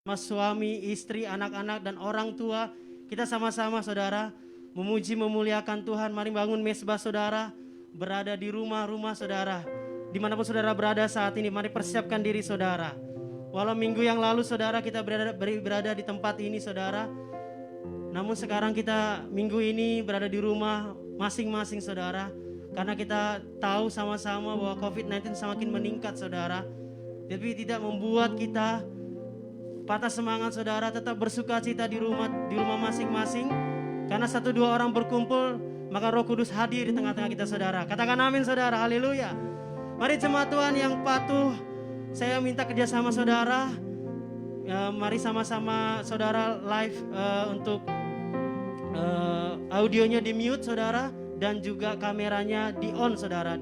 Mas suami, istri, anak-anak, dan orang tua, kita sama-sama saudara memuji memuliakan Tuhan. Mari bangun mesbah saudara, berada di rumah-rumah saudara. Dimanapun saudara berada saat ini, mari persiapkan diri saudara. Walau minggu yang lalu saudara kita berada di tempat ini saudara, namun sekarang kita minggu ini berada di rumah masing-masing saudara. Karena kita tahu sama-sama bahwa COVID-19 semakin meningkat saudara. Tapi tidak membuat kita patah semangat saudara, tetap bersuka cita di rumah masing-masing. Karena 1-2 orang berkumpul, maka Roh Kudus hadir di tengah-tengah kita saudara. Katakan amin saudara, haleluya. Mari jemaat Tuhan yang patuh, saya minta kerjasama saudara. Mari sama-sama saudara live untuk audionya di mute saudara. Dan juga kameranya di on saudara,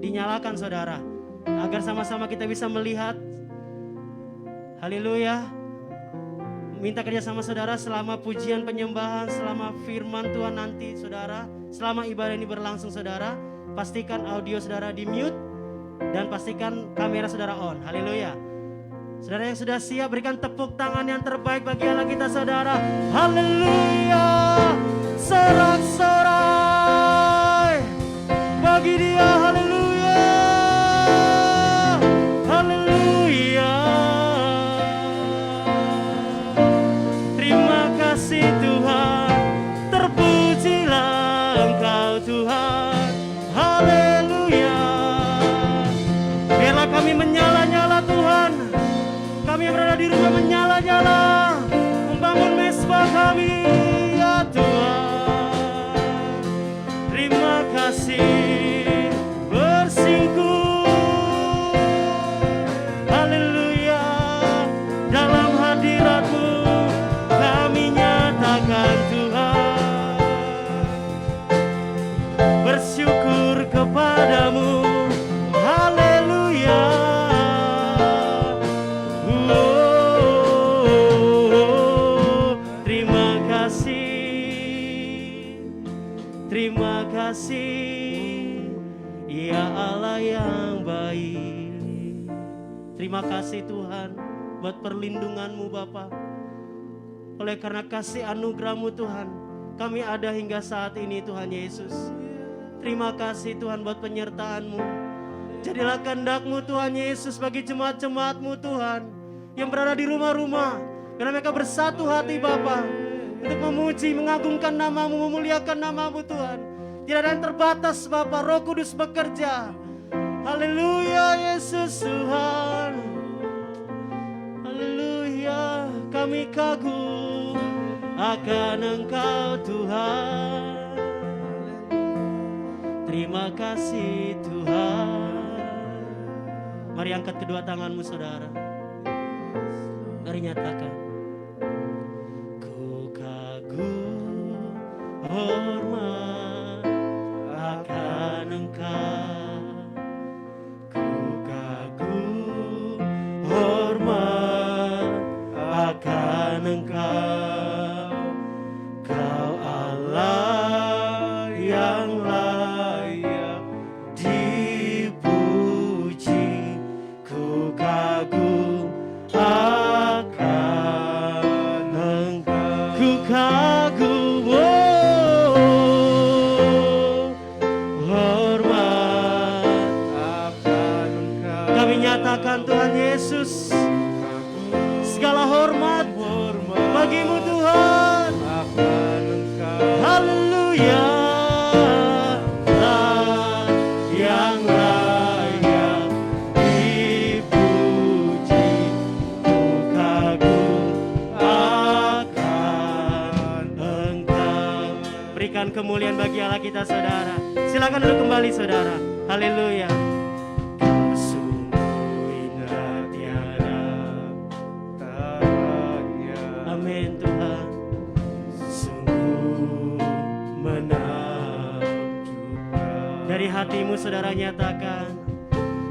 dinyalakan saudara. Agar sama-sama kita bisa melihat. Haleluya. Minta kerjasama saudara selama pujian penyembahan, selama firman Tuhan nanti saudara, selama ibadah ini berlangsung saudara, pastikan audio saudara di mute dan pastikan kamera saudara on. Haleluya. Saudara yang sudah siap, berikan tepuk tangan yang terbaik bagi Allah kita saudara. Haleluya. Sorak-sorai bagi Dia. Haleluya. Haleluya. Terima kasih Tuhan, terpujilah Engkau Tuhan. Haleluya. Biarlah kami menyala-nyala Tuhan. Kami yang berada di rumah menyala-nyala, membangun mesbah kami ya Tuhan. Terima kasih bersinggung. Haleluya. Dalam hadirat-Mu kami nyatakan Tuhan, bersyukur kepadamu. Haleluya. Terima kasih ya Allah yang baik. Terima kasih Tuhan buat perlindungan-Mu Bapa. Oleh karena kasih anugerah-Mu Tuhan, kami ada hingga saat ini Tuhan Yesus. Terima kasih Tuhan buat penyertaan-Mu. Jadilah kehendak-Mu Tuhan Yesus bagi jemaat-jemaat-Mu Tuhan yang berada di rumah-rumah. Karena mereka bersatu hati Bapa untuk memuji, mengagungkan nama-Mu, memuliakan nama-Mu Tuhan. Tidak ada yang terbatas Bapa, Roh Kudus bekerja. Haleluya Yesus Tuhan. Haleluya. Kami kagum akan Engkau Tuhan. Terima kasih Tuhan. Mari angkat kedua tanganmu saudara. Mari nyatakan. Ku kagum hormat akan Engkau. Ku kagum hormat akan Engkau. Kau Allah yang layak dipuji. Ku kagum akan Engkau. Ku kagum hormat akan Engkau. Kami nyatakan Tuhan Yesus, segala hormat bagi-Mu Tuhan. Haleluya. Yang layak dipuji. Ku kagum akan Engkau. Berikan kemuliaan bagi Allah kita saudara. Silakan duduk kembali saudara. Haleluya. Kau sungguh indah tiada taranya. Amin Tuhan. Sungguh menakjubkan. Dari hatimu saudara nyatakan,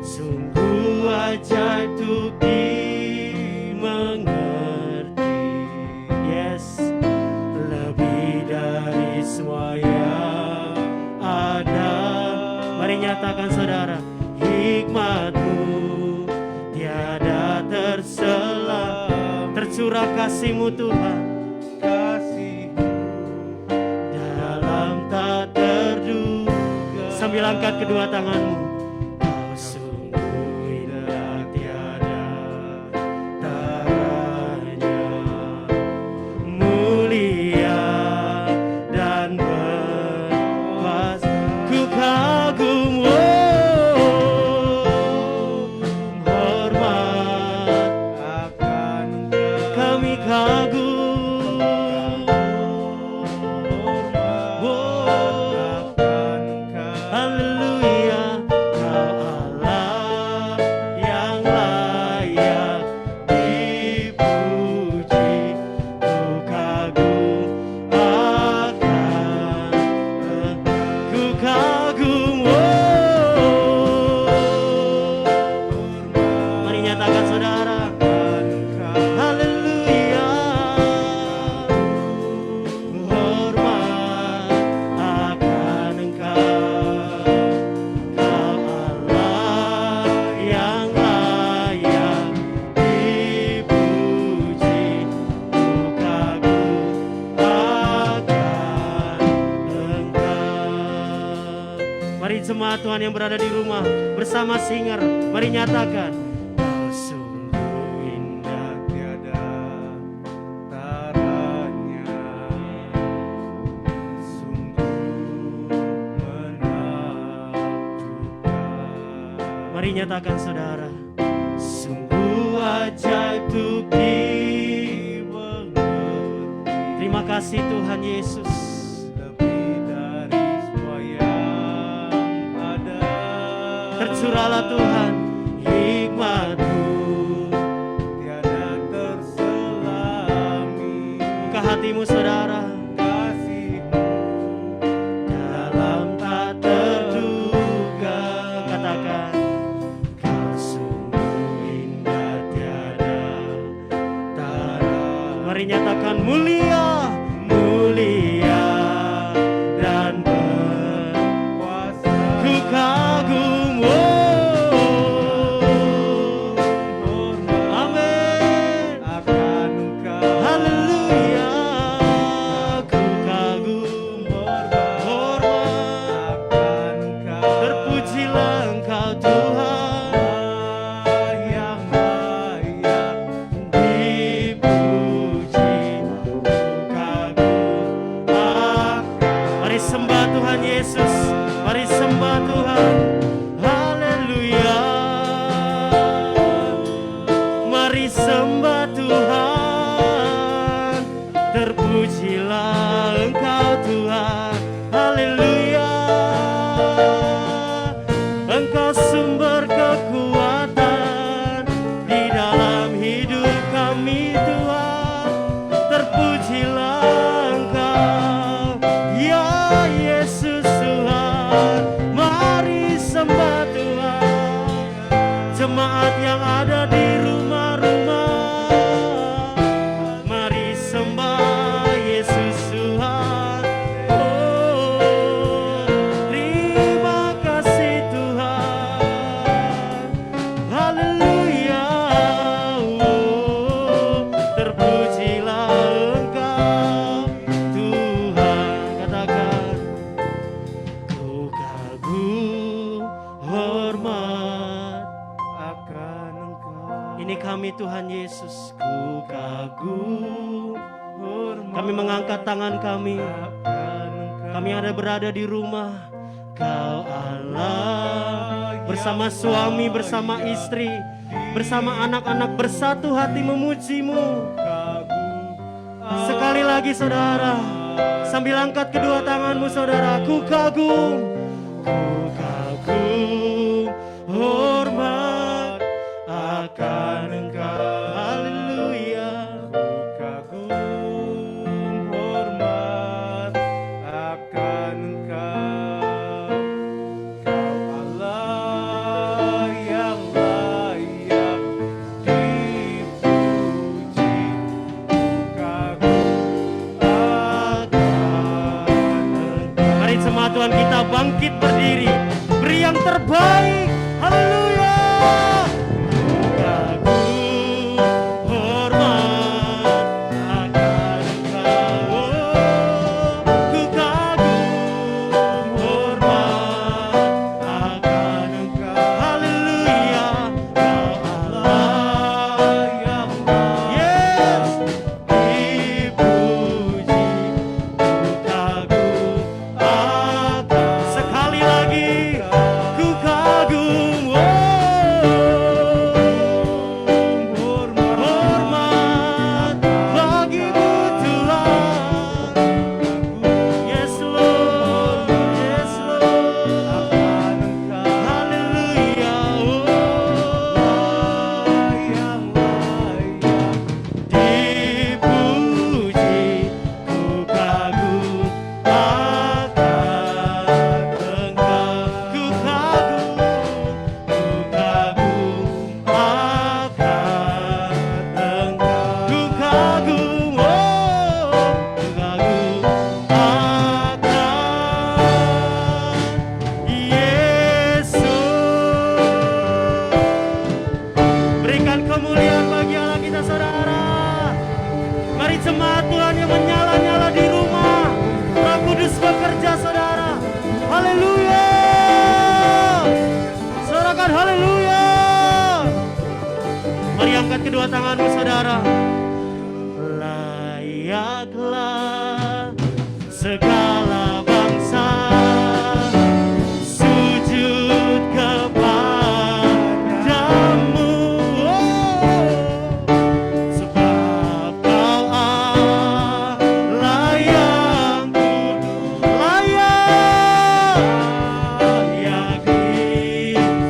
sungguh ajaib untuk dimengerti. Yes, lebih dari semua yang ada. Mari nyatakan saudara, hikmat-Mu tiada tersela, tercurah kasih-Mu Tuhan, kasih-Mu dalam tak terduga. Sambil angkat kedua tanganmu. Kau sungguh indah tiada taranya, mulia dan berkuasa. Ku kagum, hormat akan kami kagum, akan haleluya. Kau Allah yang layak dipuji. Ku kagum akan, ku kagum. Mari nyatakan saudara, haleluya. Hormat akan Engkau, Kau Allah yang layak dipuji. Ku kagum akan Engkau. Mari jemaat Tuhan yang berada di rumah bersama singer, mari nyatakan, Kau sungguh indah tiada taranya, sungguh menakjubkan. Mari nyatakan saudara, sungguh ajaib untuk dimengerti. Terima kasih Tuhan Yesus. Lebih dari semua yang ada, Tercurahlah Tuhan hikmat-Mu. tiada terselami. Buka hatimu saudara, Kasih-Mu dalam tak terduga. Katakan, Kau sungguh indah tiada tara. Mari nyatakan mulia, mulia dan kuasa ku kagum. Amin. akan Engkau. Haleluya. Ku kagum. Hormat Akan Engkau terpujilah Engkau Tuhan yang layak dipuji. Ku kagum akan. Mari sembah Tuhan Yesus. Mari sembah Tuhan. Haleluya. Mari sembah Tuhan. Terpujilah Engkau Tuhan. Haleluya. Engkau sumber kekuatan di dalam hidup kami Tuhan. Terpujilah Engkau ya Yesus Tuhan. Mari sembah Tuhan. Jemaat yang ada di rumah-rumah, mari sembah Yesus Tuhan. Oh, terima kasih Tuhan. Haleluya. Oh, terpujilah Engkau Tuhan. Katakan, ku kagum, hormat akan Engkau. ini kami Tuhan Yesus. Ku kagum, Hormat kami mengangkat tangan kami. akan Engkau. Kami ada berada di rumah. Kau Allah bersama suami, bersama istri, bersama anak-anak bersatu hati memuji-Mu. Kagum Sekali lagi saudara, sambil angkat kedua tanganmu saudara. Ku kagum, hormat akan Engkau. Haleluya. kagum hormat akan Engkau. Kau Allah yang layak dipuji. Kagum akan Engkau. Mari jemaat Tuhan kita bangkit berdiri, beri yang terbaik. Haleluya. Kagum, hormat haleluya. Sorakan haleluya. Mari angkat kedua tanganmu saudara. Layaklah segala bangsa sujud kepadamu, sebab kau Allah yang kudus, layak disembah,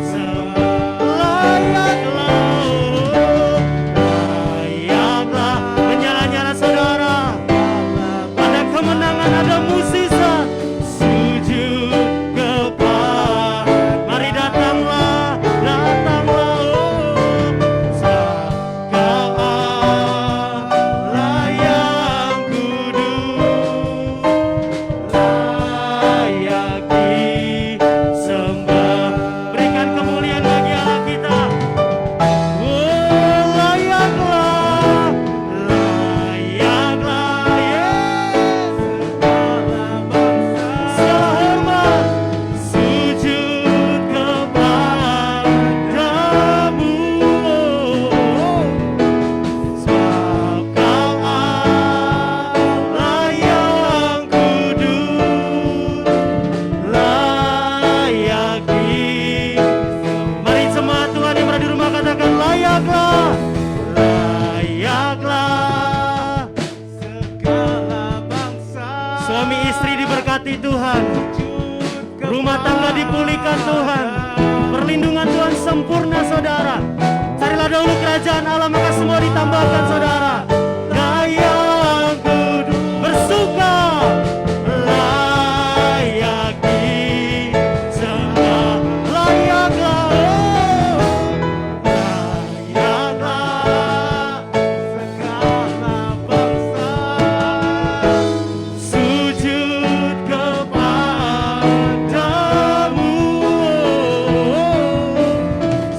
layaklah menyala-nyala saudara. Ada kemenangan, ada mukjizat. Sujud kepada, mari datanglah, datanglah, sebab kau Allah yang kudus, layak disembah. Berikan kemuliaan bagi Allah kita. Oh, layaklah, layaklah, Yesus, segala hormat, sujud kepadamu, sebab kau Allah yang kudus, layak disembah. Mari jemaat Tuhan yang berada di rumah katakan layaklah, layaklah. Segala bangsa Suami istri diberkati Tuhan, rumah tangga dipulihkan Tuhan, perlindungan Tuhan sempurna saudara. Carilah dahulu kerajaan Allah, maka semua ditambahkan saudara. Layak kudus bersuka, layak disembah, layaklah, layaklah. segala bangsa Sujud kepadamu,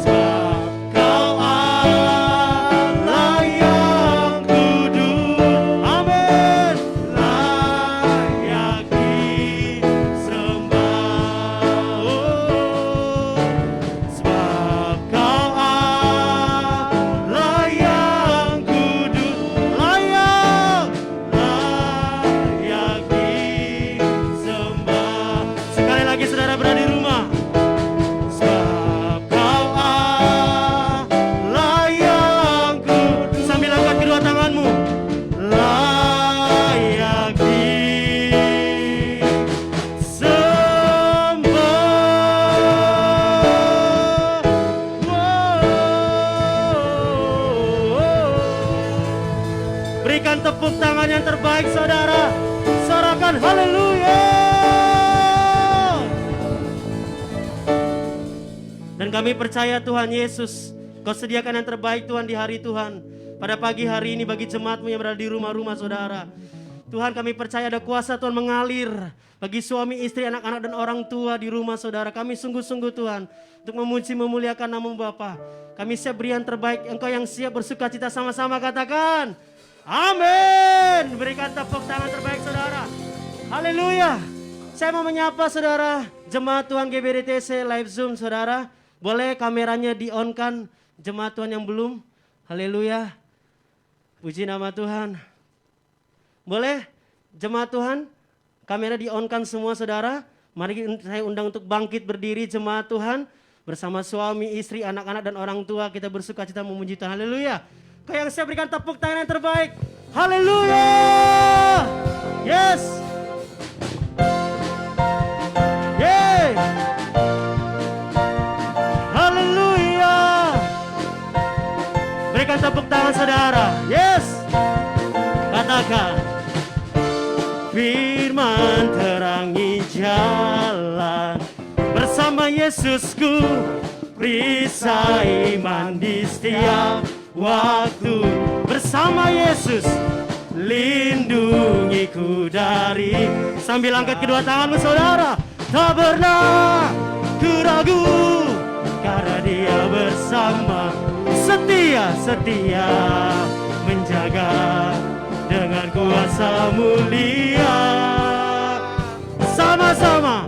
sebab kau Allah yang kudus. Amin. Layak disembah, sebab kau Allah yang kudus, layak disembah. Sekali lagi saudara berada di rumah, sebab kau Allah yang kudus. Sambil angkat kedua tanganmu, layak disembah. Berikan tepuk tangan yang terbaik saudara. Sorakan haleluya. Dan kami percaya Tuhan Yesus, Kau sediakan yang terbaik Tuhan di hari Tuhan. Pada pagi hari ini bagi jemaat-Mu yang berada di rumah-rumah saudara. Tuhan kami percaya ada kuasa Tuhan mengalir bagi suami, istri, anak-anak dan orang tua di rumah saudara. Kami sungguh-sungguh Tuhan untuk memuji memuliakan nama Bapa. Kami siap beri yang terbaik, Engkau yang siap bersuka cita sama-sama katakan amin. Berikan tepuk tangan terbaik saudara. Haleluya. Saya mau menyapa saudara jemaat Tuhan GBDTC live Zoom saudara. Boleh kameranya di-on-kan jemaat Tuhan yang belum. Haleluya. Puji nama Tuhan. Boleh jemaat Tuhan kamera di-on-kan semua saudara. Mari saya undang untuk bangkit berdiri jemaat Tuhan. Bersama suami, istri, anak-anak dan orang tua kita bersuka cita memuji Tuhan. Haleluya. Kau yang siap berikan tepuk tangan yang terbaik. Haleluya. Yes. Yeay. Haleluya. Berikan tepuk tangan saudara. Yes. Katakan. Firman terangi jalan. Bersama Yesusku, perisai iman di setiap waktu. Bersama Yesus, lindungiku dari. Sambil angkat kedua tanganmu saudara. Tak pernah ku ragu, karena Dia bersama. Setia menjaga dengan kuasa mulia. Sama-sama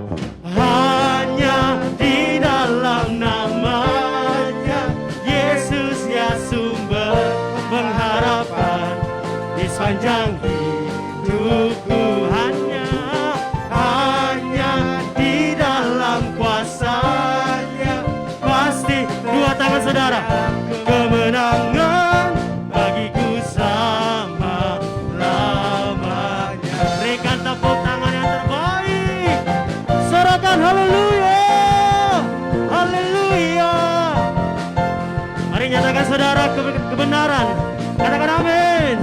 ada kebenaran. Katakan amin.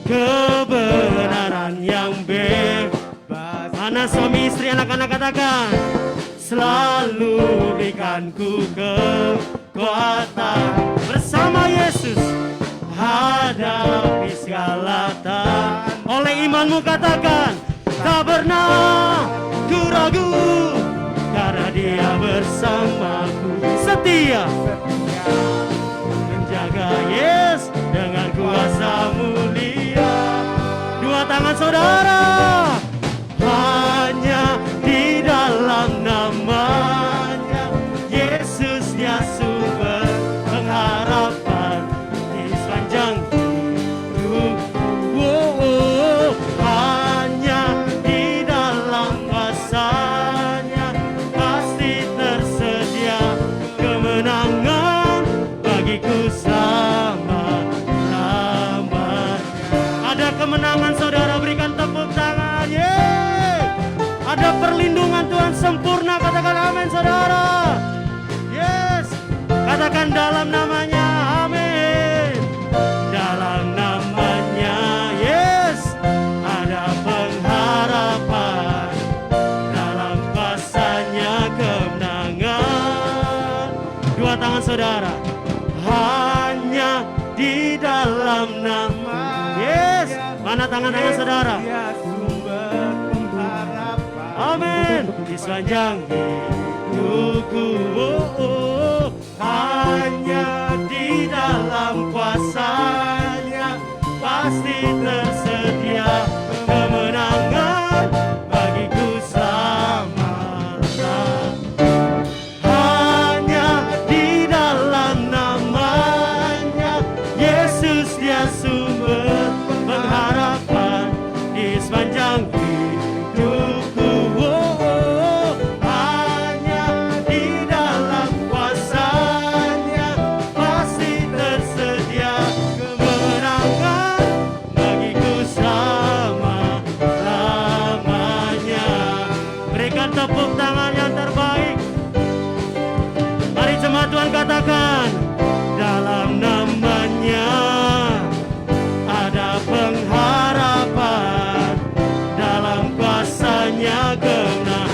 Kebenaran yang bebas. Mana suami istri anak-anak katakan. Selalu berikan ku kekuatan bersama Yesus hadapi segala tantangan. Oleh imanmu katakan, tak pernah ku ragu karena Dia bersamaku, setia menjaga Yes dengan kuasa mulia. Dua tangan saudara, hanya di dalam namanya Yesus Dia sumber pengharapan di sepanjang hidup. Hanya di dalam kuasa-Nya pasti tersedia kemenangan bagiku selama-lamanya. Ada kemenangan saudara, berikan tepuk tangan. Ada perlindungan Tuhan sempurna, katakan amin saudara. Yes, katakan dalam namanya, amin. Dalam namanya Yes, ada pengharapan, dalam kuasa-Nya kemenangan. Dua tangan saudara, hanya di dalam nama Yes. Mana tangan-tangan saudara? Dia sumber pengharapan. Amin. Di sepanjang hidupku, hanya di dalam kuasa-Nya pasti tersedia kemenangan bagiku selama-lamanya. Hanya di dalam namanya Yesus Dia sumber pengharapan di sepanjang hidupku. Hanya di dalam kuasa-Nya pasti tersedia kemenangan bagiku selama-lamanya. Berikan tepuk tangan yang terbaik. Mari jemaat Tuhan katakan, dalam namanya ada pengharapan, dalam kuasa-Nya kemenangan.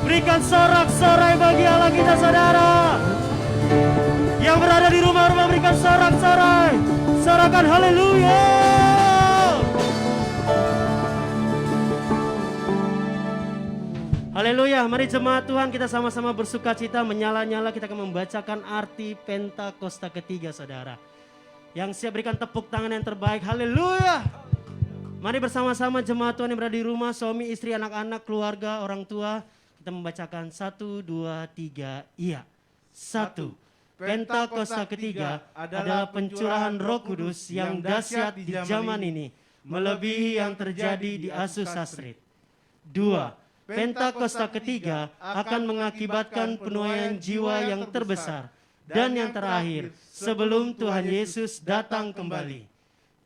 Berikan sorak-sorai bagi Allah kita saudara. Yang berada di rumah-rumah berikan sorak-sorai. Sorakan haleluya. Haleluya, mari jemaat Tuhan kita sama-sama bersuka cita, menyala-nyala kita akan membacakan arti Pentakosta ketiga saudara. Yang siap berikan tepuk tangan yang terbaik, haleluya. Mari bersama-sama jemaat Tuhan yang berada di rumah, suami, istri, anak-anak, keluarga, orang tua. Kita membacakan 1, 2, 3, iya. 1. Pentakosta ketiga adalah pencurahan Roh Kudus yang dahsyat di zaman ini, melebihi yang terjadi di Asus Sastrit. 2. Pentakosta ketiga akan mengakibatkan penuaian jiwa yang terbesar dan yang terakhir sebelum Tuhan Yesus datang kembali.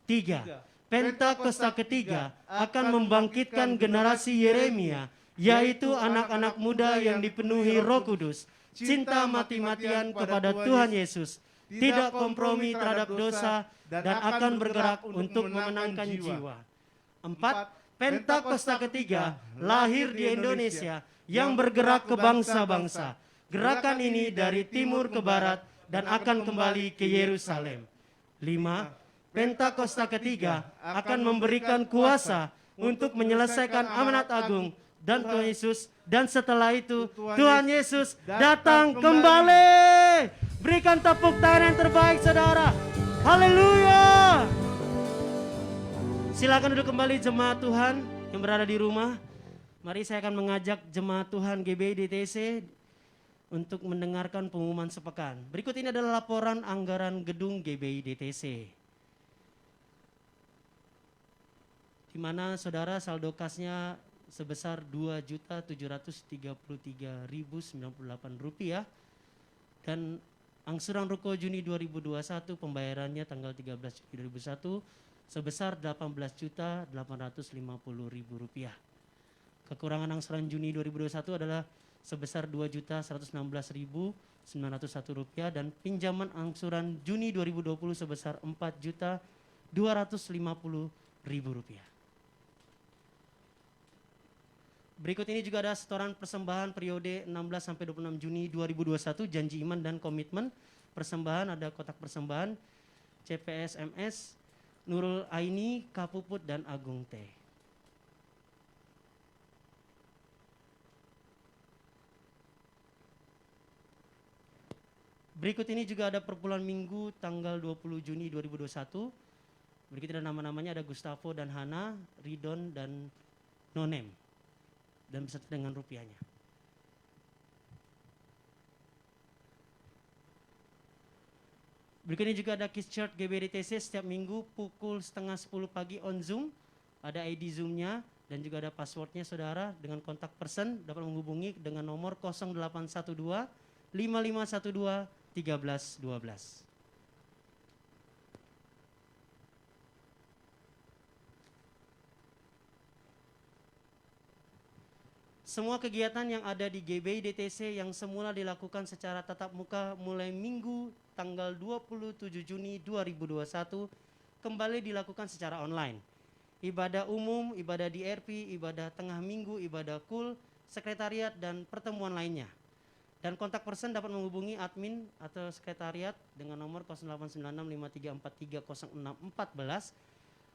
3. Pentakosta ketiga akan membangkitkan generasi Yeremia, yaitu anak-anak muda yang dipenuhi Roh Kudus, cinta mati-matian kepada Tuhan Yesus, tidak kompromi terhadap dosa, dan akan bergerak untuk memenangkan jiwa. 4. Pentakosta ketiga lahir di Indonesia yang bergerak ke bangsa-bangsa. Gerakan ini dari timur ke barat dan akan kembali ke Yerusalem. 5. Pentakosta ketiga akan memberikan kuasa untuk menyelesaikan amanat agung dan Tuhan Yesus, dan setelah itu Tuhan Yesus datang kembali. Berikan tepuk tangan yang terbaik saudara. Haleluya. Silakan duduk kembali jemaat Tuhan yang berada di rumah. Mari saya akan mengajak jemaat Tuhan GBI DTC untuk mendengarkan pengumuman sepekan. Berikut ini adalah laporan anggaran gedung GBI DTC. Di mana saudara saldo kasnya sebesar Rp2.733.098 dan angsuran ruko Juni 2021 pembayarannya tanggal 13 Juni 2021 sebesar Rp18.850.000. Kekurangan angsuran Juni 2021 adalah sebesar Rp2.116.901 dan pinjaman angsuran Juni 2020 sebesar Rp4.250.000. Berikut ini juga ada setoran persembahan periode 16 sampai 26 Juni 2021, janji iman dan komitmen. Persembahan ada kotak persembahan CPSMS, Nurul Aini, Kapuput dan Agung T. Berikut ini juga ada perpuluhan minggu tanggal 20 Juni 2021. Berikut ada nama-namanya, ada Gustavo dan Hana, Ridon dan Nonem. Dan beserta dengan rupiahnya. Berikut ini juga ada Kids Church GBDTC setiap minggu pukul 9:30 pagi on Zoom. Ada ID Zoom-nya dan juga ada passwordnya saudara. Dengan kontak person dapat menghubungi dengan nomor 0812 5512 1312. Semua kegiatan yang ada di GBI DTC yang semula dilakukan secara tatap muka mulai Minggu tanggal 27 Juni 2021 kembali dilakukan secara online. Ibadah umum, ibadah DRP, ibadah tengah minggu, ibadah KUL, sekretariat dan pertemuan lainnya. Dan kontak person dapat menghubungi admin atau sekretariat dengan nomor 089653430614.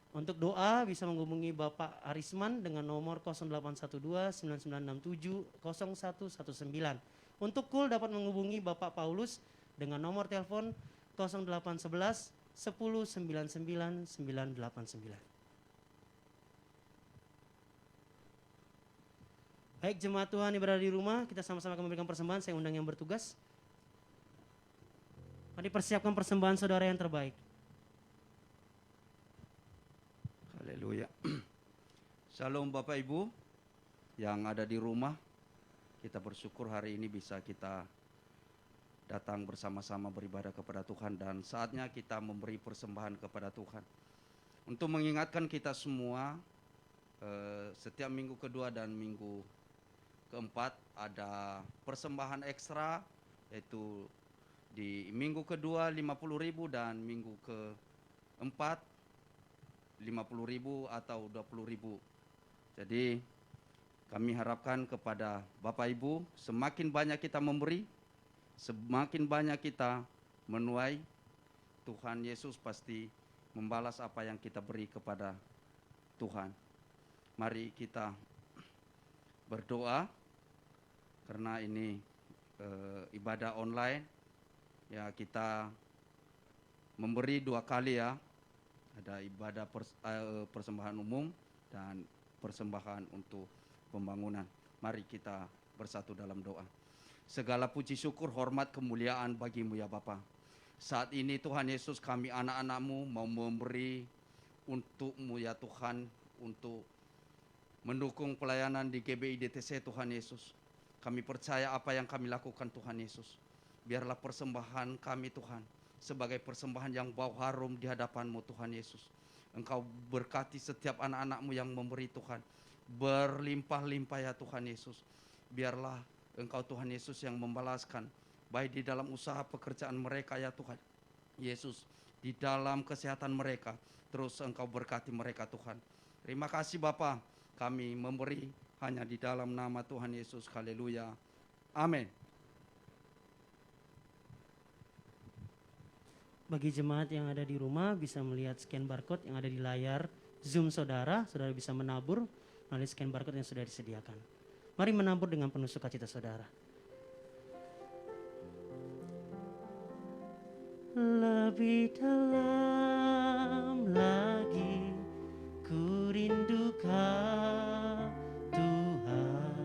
Untuk doa bisa menghubungi Bapak Arisman dengan nomor 0812-9967-0119. Untuk KUL dapat menghubungi Bapak Paulus dengan nomor telepon 0811 1099 989. Baik jemaat Tuhan yang berada di rumah, kita sama-sama akan memberikan persembahan. Saya undang yang bertugas. Mari persiapkan persembahan saudara yang terbaik. Haleluya. Shalom Bapak Ibu yang ada di rumah. Kita bersyukur hari ini bisa kita datang bersama-sama beribadah kepada Tuhan dan saatnya kita memberi persembahan kepada Tuhan. Untuk mengingatkan kita semua, setiap minggu kedua dan minggu keempat ada persembahan ekstra, yaitu di minggu kedua 50.000 dan minggu keempat 50.000 atau 20.000. Jadi kami harapkan kepada Bapak Ibu, semakin banyak kita memberi, semakin banyak kita menuai, Tuhan Yesus pasti membalas apa yang kita beri kepada Tuhan. Mari kita berdoa, karena ini ibadah online, ya kita memberi 2 kali ya. Ada ibadah persembahan umum dan persembahan untuk pembangunan. Mari kita bersatu dalam doa. Segala puji syukur, hormat, kemuliaan bagimu ya Bapa. Saat ini Tuhan Yesus, kami anak-anak-Mu mau memberi untuk-Mu ya Tuhan, untuk mendukung pelayanan di GBI DTC Tuhan Yesus. Kami percaya apa yang kami lakukan Tuhan Yesus. Biarlah persembahan kami Tuhan sebagai persembahan yang bau harum di hadapan-Mu Tuhan Yesus. Engkau berkati setiap anak-anak-Mu yang memberi Tuhan, berlimpah-limpah ya Tuhan Yesus. Biarlah Engkau Tuhan Yesus yang membalaskan, baik di dalam usaha pekerjaan mereka ya Tuhan Yesus, di dalam kesehatan mereka, terus Engkau berkati mereka Tuhan. Terima kasih Bapa, kami memberi hanya di dalam nama Tuhan Yesus. Haleluya. Amin. Bagi jemaat yang ada di rumah bisa melihat scan barcode yang ada di layar Zoom saudara. Saudara bisa menabur melalui scan barcode yang sudah disediakan. Mari menabur dengan penuh sukacita saudara. Lebih dalam lagi ku rindukan Tuhan,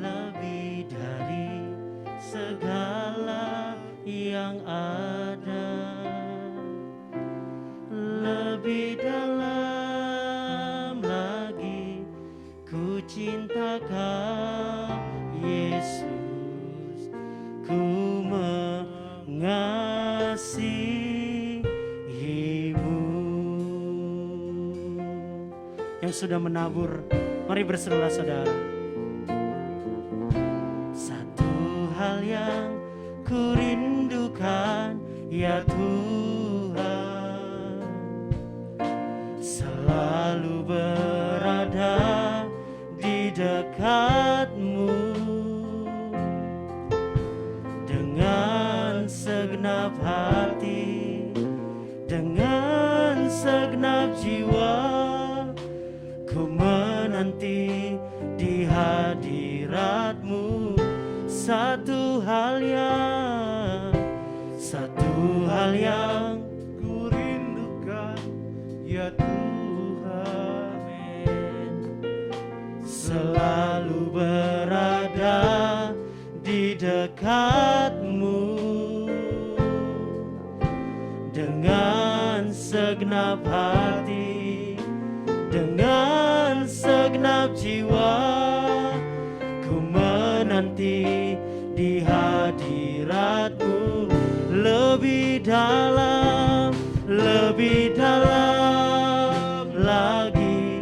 lebih dari segala yang ada, lebih dalam lagi ku cinta Kau Yesus, ku mengasihimu. Yang sudah menabur, mari berserulah saudara. ku menanti di hadirat-Mu. Satu hal yang ku rindukan, ya Tuhan. Selalu berada di dekat-Mu dengan segenap hati, dengan segenap jiwa, ku menanti di hadirat-Mu. Lebih dalam lagi,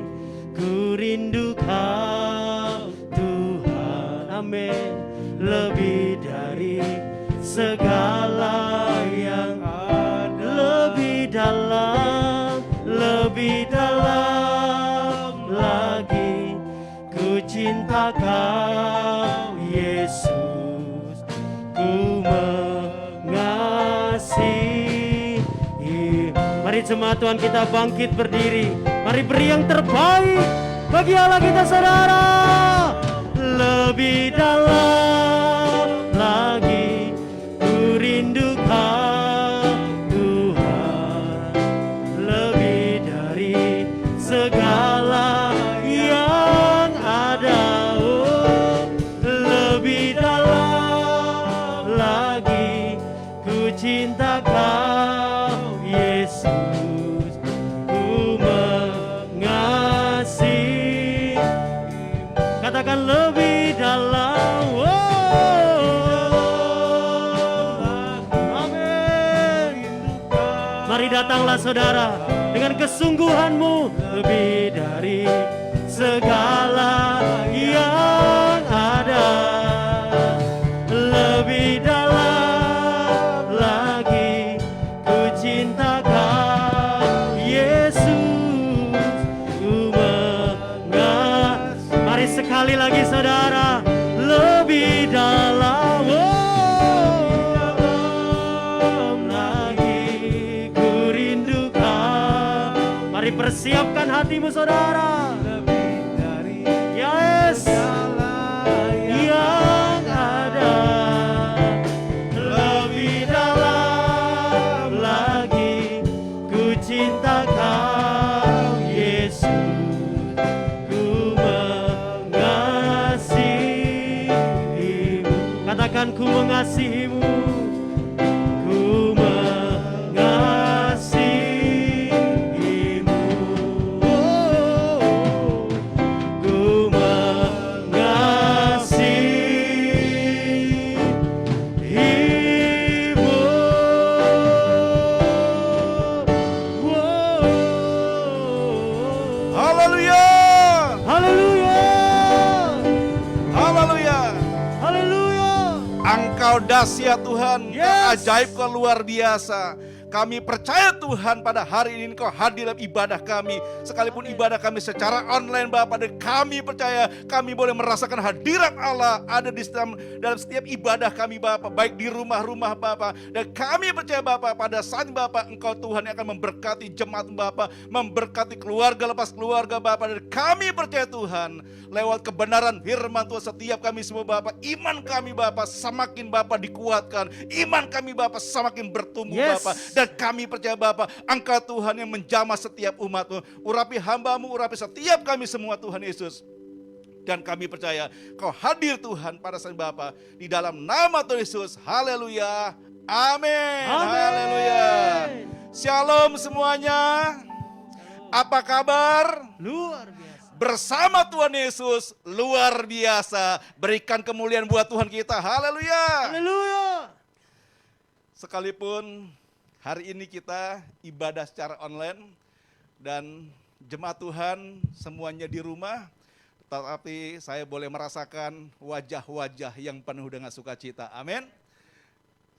ku rindu Kau Tuhan. Amin. Lebih dari segala yang ada, lebih dalam lagi, ku cinta Kau Yesus, ku mengasihi. Mari jemaat Tuhan kita bangkit berdiri. Mari beri yang terbaik bagi Allah kita, saudara. Lebih dalam lagi, ku rindu Kau Tuhan. Lebih dari segala yang ada, oh, lebih dalam lagi, ku cinta Kau Yesus, ku mengasihi. Katakan lebih dalam, amin. Mari datanglah saudara dengan kesungguhanmu, lebih dari segala yang ada, lebih dalam lagi, ku cinta Kau Yesus, ku mengasihi. Mari sekali lagi saudara, lebih dalam, lagi, ku rindu Kau. Mari persiapkan hatimu saudara. Lebih dari Yes, segala yang ada, lebih dalam lagi, ku cinta Kau Yesus, ku mengasihimu. Katakan ku mengasihimu, ku mengasihimu, oh, ku mengasihimu. Haleluya. Haleluya, Haleluya. haleluya. Engkau dahsyat Tuhan, Yes. Kau ajaib, Kau luar biasa. Kami percaya Tuhan pada hari ini Kau hadir dalam ibadah kami. Sekalipun ibadah kami secara online Bapa, dan kami percaya kami boleh merasakan hadirat Allah ada di dalam setiap ibadah kami Bapa, baik di rumah-rumah Bapa. Dan kami percaya Bapa, pada saat Bapa Engkau Tuhan yang akan memberkati jemaat Bapa, memberkati keluarga lepas keluarga Bapa. Dan kami percaya Tuhan, lewat kebenaran firman Tuhan setiap kami semua Bapa, iman kami Bapa semakin Bapa dikuatkan, iman kami Bapa semakin bertumbuh Yes. Bapa. Dan kami percaya Bapa, Engkau Tuhan yang menjamah setiap umat-Mu. Urapi hamba-Mu, urapi setiap kami semua Tuhan Yesus. Dan kami percaya Kau hadir Tuhan pada saat Bapa, di dalam nama Tuhan Yesus. Haleluya. Amin. Amin. Haleluya. Shalom semuanya. Apa kabar? Luar biasa. Bersama Tuhan Yesus luar biasa. Berikan kemuliaan buat Tuhan kita. Haleluya. Haleluya. Sekalipun hari ini kita ibadah secara online dan jemaat Tuhan semuanya di rumah, tetapi saya boleh merasakan wajah-wajah yang penuh dengan sukacita. Amin.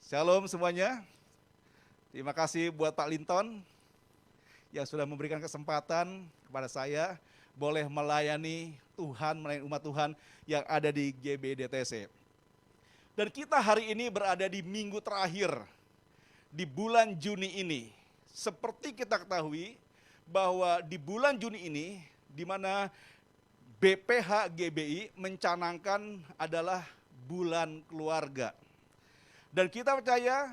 Shalom semuanya. Terima kasih buat Pak Linton yang sudah memberikan kesempatan kepada saya boleh melayani Tuhan, melayani umat Tuhan yang ada di GBDTC. Dan kita hari ini berada di minggu terakhir di bulan Juni ini. Seperti kita ketahui bahwa di bulan Juni ini di mana BPH GBI mencanangkan adalah bulan keluarga. Dan kita percaya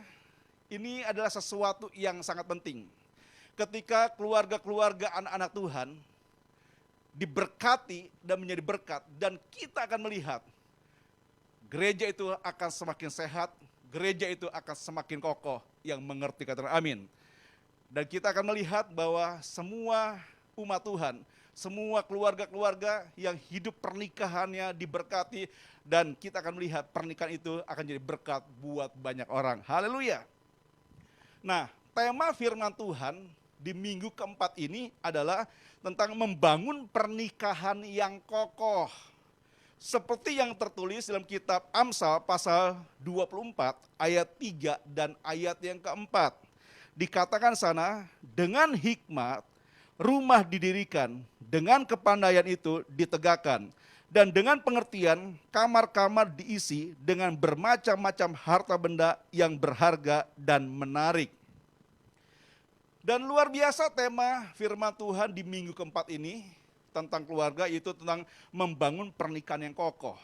ini adalah sesuatu yang sangat penting. Ketika keluarga-keluarga anak-anak Tuhan diberkati dan menjadi berkat, dan kita akan melihat gereja itu akan semakin sehat, gereja itu akan semakin kokoh yang mengerti kata amin. Dan kita akan melihat bahwa semua umat Tuhan, semua keluarga-keluarga yang hidup pernikahannya diberkati, dan kita akan melihat pernikahan itu akan jadi berkat buat banyak orang. Haleluya. Nah, tema firman Tuhan di minggu keempat ini adalah tentang membangun pernikahan yang kokoh. Seperti yang tertulis dalam kitab Amsal pasal 24 ayat 3 dan ayat yang keempat. Dikatakan sana, dengan hikmat rumah didirikan, dengan kepandaian itu ditegakkan, dan dengan pengertian kamar-kamar diisi dengan bermacam-macam harta benda yang berharga dan menarik. Dan luar biasa tema firman Tuhan di minggu keempat ini tentang keluarga, yaitu tentang membangun pernikahan yang kokoh.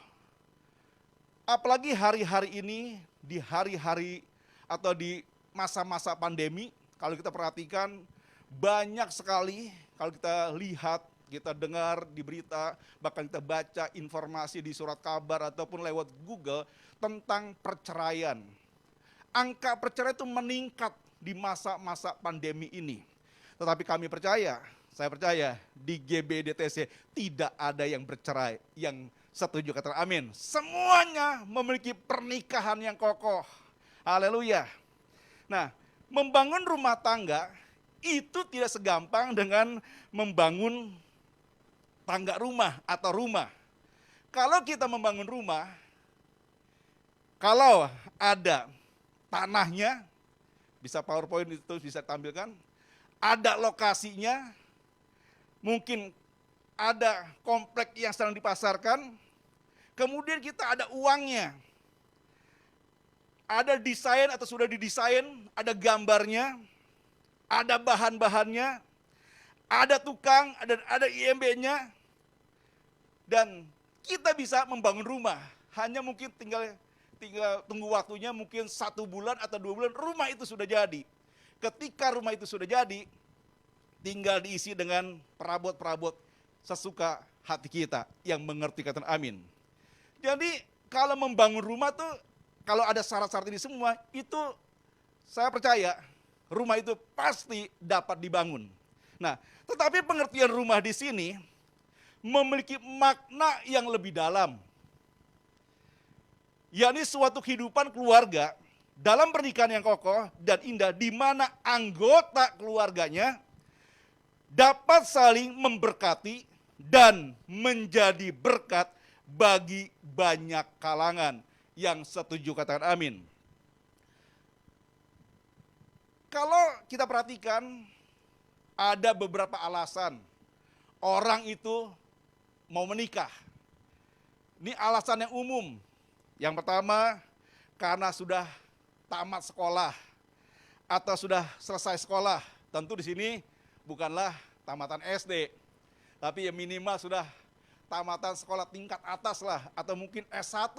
Apalagi hari-hari ini, di hari-hari atau di masa-masa pandemi, kalau kita perhatikan banyak sekali, kalau kita lihat, kita dengar di berita, bahkan kita baca informasi di surat kabar ataupun lewat Google tentang perceraian. Angka perceraian itu meningkat di masa-masa pandemi ini. Tetapi kami percaya, saya percaya di GBDTC tidak ada yang bercerai. Yang setuju kata amin. Semuanya memiliki pernikahan yang kokoh. Haleluya. Nah, membangun rumah tangga itu tidak segampang dengan membangun tangga rumah atau rumah. Kalau kita membangun rumah, kalau ada tanahnya, bisa PowerPoint itu bisa tampilkan, ada lokasinya, mungkin ada komplek yang sedang dipasarkan, kemudian kita ada uangnya, ada desain atau sudah didesain, ada gambarnya, ada bahan-bahannya, ada tukang, ada IMB-nya, dan kita bisa membangun rumah. Hanya mungkin tinggal tunggu waktunya, mungkin 1 bulan atau 2 bulan, rumah itu sudah jadi. Ketika rumah itu sudah jadi, tinggal diisi dengan perabot-perabot sesuka hati kita yang mengerti kata amin. Jadi kalau membangun rumah tuh, kalau ada syarat-syarat ini semua, itu saya percaya rumah itu pasti dapat dibangun. Nah, tetapi pengertian rumah di sini memiliki makna yang lebih dalam, yakni suatu kehidupan keluarga dalam pernikahan yang kokoh dan indah, di mana anggota keluarganya dapat saling memberkati dan menjadi berkat bagi banyak kalangan. Yang setuju katakan amin. Kalau kita perhatikan, ada beberapa alasan orang itu mau menikah. Ini alasan yang umum. Yang pertama, karena sudah tamat sekolah atau sudah selesai sekolah. Tentu di sini bukanlah tamatan SD, tapi ya minimal sudah tamatan sekolah tingkat atas lah, atau mungkin S1.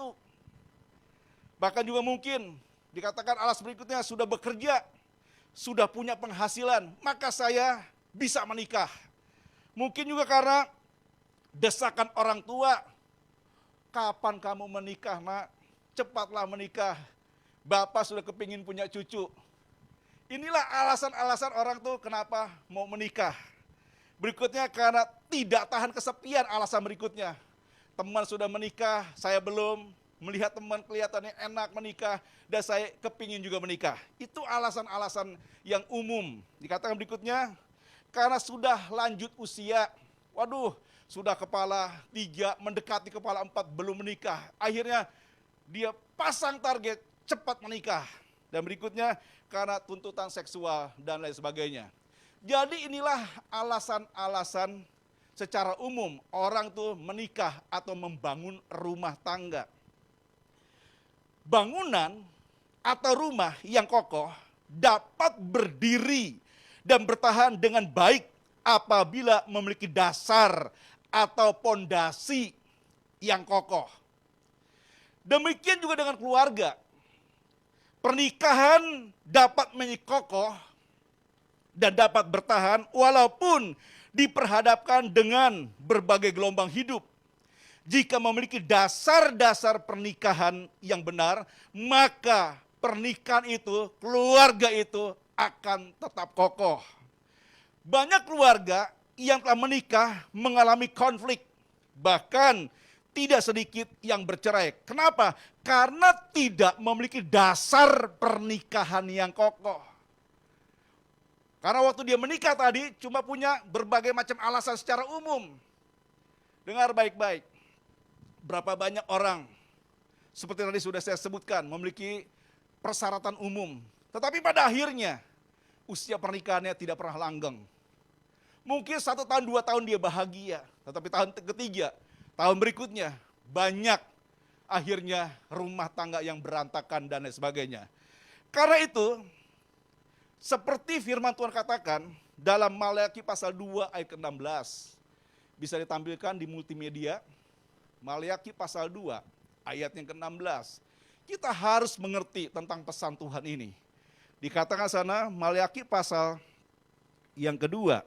Bahkan juga mungkin dikatakan alasan berikutnya sudah bekerja, sudah punya penghasilan, maka saya bisa menikah. Mungkin juga karena desakan orang tua, kapan kamu menikah, nak? Cepatlah menikah. Bapak sudah kepingin punya cucu. Inilah alasan-alasan orang tuh kenapa mau menikah. Berikutnya karena tidak tahan kesepian, alasan berikutnya. Teman sudah menikah, saya belum. Melihat teman kelihatannya enak menikah, dan saya kepingin juga menikah. Itu alasan-alasan yang umum. Dikatakan berikutnya, karena sudah lanjut usia. Waduh, sudah kepala 3, mendekati kepala 4, belum menikah. Akhirnya dia pasang target cepat menikah. Dan berikutnya karena tuntutan seksual dan lain sebagainya. Jadi inilah alasan-alasan secara umum orang tuh menikah atau membangun rumah tangga. Bangunan atau rumah yang kokoh dapat berdiri dan bertahan dengan baik apabila memiliki dasar atau pondasi yang kokoh. Demikian juga dengan keluarga. Pernikahan dapat menjadi kokoh dan dapat bertahan walaupun diperhadapkan dengan berbagai gelombang hidup. Jika memiliki dasar-dasar pernikahan yang benar, maka pernikahan itu, keluarga itu akan tetap kokoh. Banyak keluarga yang telah menikah mengalami konflik, bahkan tidak sedikit yang bercerai. Kenapa? Karena tidak memiliki dasar pernikahan yang kokoh. Karena waktu dia menikah tadi cuma punya berbagai macam alasan secara umum. Dengar baik-baik. Berapa banyak orang, seperti tadi sudah saya sebutkan, memiliki persyaratan umum. Tetapi pada akhirnya, usia pernikahannya tidak pernah langgeng. Mungkin 1 tahun, 2 tahun dia bahagia. Tetapi tahun ketiga, tahun berikutnya, banyak akhirnya rumah tangga yang berantakan dan lain sebagainya. Karena itu, seperti firman Tuhan katakan dalam Maleakhi pasal 2 ayat ke-16. Bisa ditampilkan di multimedia. Maleakhi pasal 2 ayat yang ke-16. Kita harus mengerti tentang pesan Tuhan ini. Dikatakan sana Maleakhi pasal yang kedua.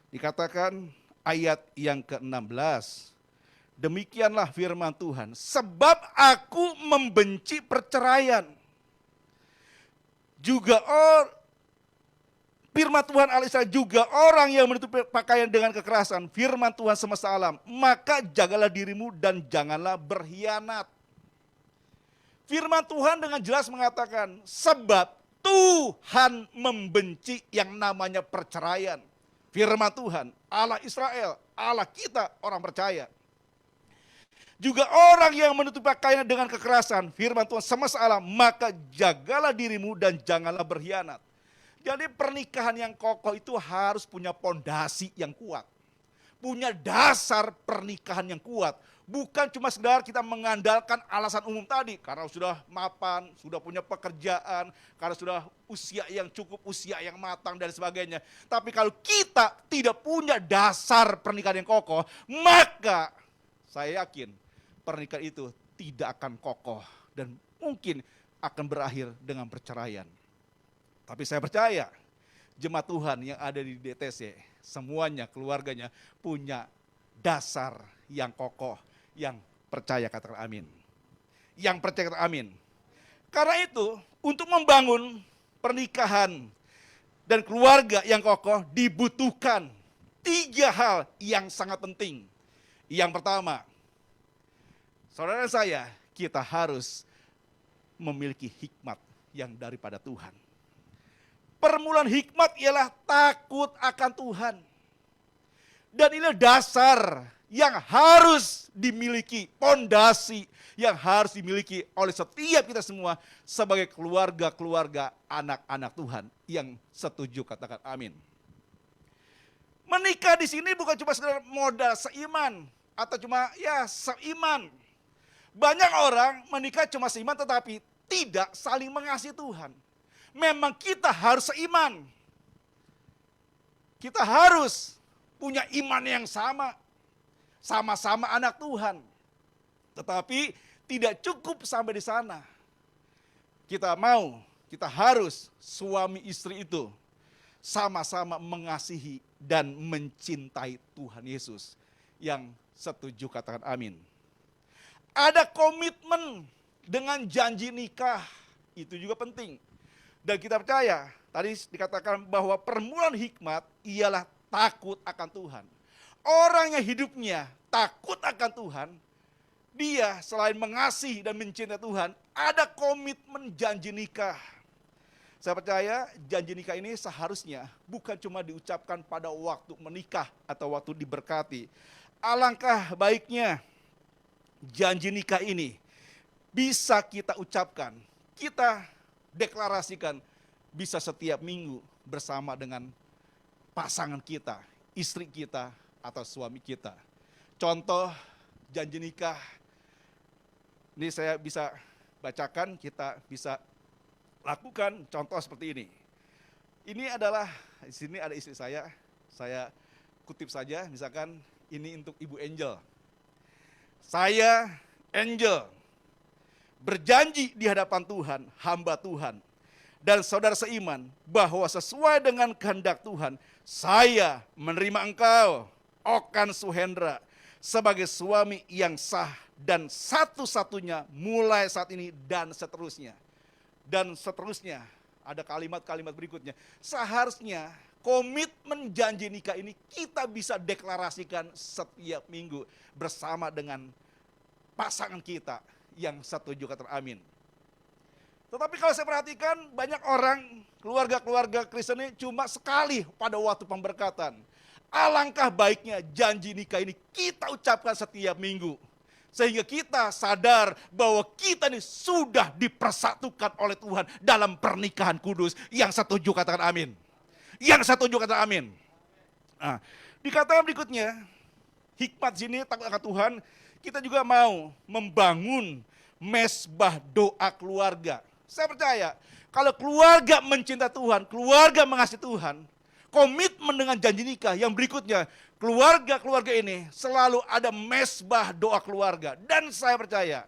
Dikatakan ayat yang ke-16. Demikianlah firman Tuhan. Sebab aku membenci perceraian. Juga firman Tuhan Allah juga orang yang menutupi pakaian dengan kekerasan. Firman Tuhan semesta alam. Maka jagalah dirimu dan janganlah berkhianat. Firman Tuhan dengan jelas mengatakan, sebab Tuhan membenci yang namanya perceraian. Firman Tuhan, Allah Israel, Allah kita orang percaya. Juga orang yang menutupi pakaiannya dengan kekerasan, firman Tuhan semesta alam, maka jagalah dirimu dan janganlah berkhianat. Jadi pernikahan yang kokoh itu harus punya pondasi yang kuat. Punya dasar pernikahan yang kuat. Bukan cuma sekedar kita mengandalkan alasan umum tadi. Karena sudah mapan, sudah punya pekerjaan, karena sudah usia yang cukup, usia yang matang dan sebagainya. Tapi kalau kita tidak punya dasar pernikahan yang kokoh, maka saya yakin pernikahan itu tidak akan kokoh. Dan mungkin akan berakhir dengan perceraian. Tapi saya percaya jemaat Tuhan yang ada di DTC, semuanya, keluarganya punya dasar yang kokoh, yang percaya katakan amin. Yang percaya katakan amin. Karena itu, untuk membangun pernikahan dan keluarga yang kokoh dibutuhkan 3 hal yang sangat penting. Yang pertama, saudara saya, kita harus memiliki hikmat yang daripada Tuhan. Permulaan hikmat ialah takut akan Tuhan. Dan ini dasar yang harus dimiliki, pondasi yang harus dimiliki oleh setiap kita semua sebagai keluarga-keluarga anak-anak Tuhan yang setuju katakan amin. Menikah di sini bukan cuma sekedar modal seiman atau cuma seiman. Banyak orang menikah cuma seiman tetapi tidak saling mengasihi Tuhan. Memang kita harus seiman. Kita harus punya iman yang sama. Sama-sama anak Tuhan. Tetapi tidak cukup sampai di sana. Kita harus suami istri itu sama-sama mengasihi dan mencintai Tuhan Yesus. Yang setuju katakan amin. Ada komitmen dengan janji nikah. Itu juga penting. Dan kita percaya, tadi dikatakan bahwa permulaan hikmat ialah takut akan Tuhan. Orang yang hidupnya takut akan Tuhan, dia selain mengasihi dan mencintai Tuhan, ada komitmen janji nikah. Saya percaya janji nikah ini seharusnya bukan cuma diucapkan pada waktu menikah atau waktu diberkati. Alangkah baiknya janji nikah ini bisa kita ucapkan, kita deklarasikan bisa setiap minggu bersama dengan pasangan kita, istri kita atau suami kita. Contoh janji nikah, ini saya bisa bacakan, kita bisa lakukan contoh seperti ini. Ini adalah, di sini ada istri saya Saya kutip saja, misalkan ini untuk Ibu Angel. Saya, Angel, berjanji di hadapan Tuhan, hamba Tuhan, dan saudara seiman, bahwa sesuai dengan kehendak Tuhan, saya menerima engkau, Okan Suhendra, sebagai suami yang sah dan satu-satunya mulai saat ini dan seterusnya. Dan seterusnya, ada kalimat-kalimat berikutnya. Seharusnya komitmen janji nikah ini kita bisa deklarasikan setiap minggu bersama dengan pasangan kita yang setuju, kata amin. Tetapi kalau saya perhatikan, banyak orang, keluarga-keluarga Kristen ini cuma sekali pada waktu pemberkatan. Alangkah baiknya janji nikah ini kita ucapkan setiap minggu. Sehingga kita sadar bahwa kita ini sudah dipersatukan oleh Tuhan dalam pernikahan kudus. Yang setuju katakan amin. Yang setuju katakan amin. Nah, dikatakan berikutnya, hikmat sini takut akan Tuhan, kita juga mau membangun mesbah doa keluarga. Saya percaya, kalau keluarga mencintai Tuhan, keluarga mengasihi Tuhan, komitmen dengan janji nikah yang berikutnya, keluarga-keluarga ini selalu ada mesbah doa keluarga. Dan saya percaya,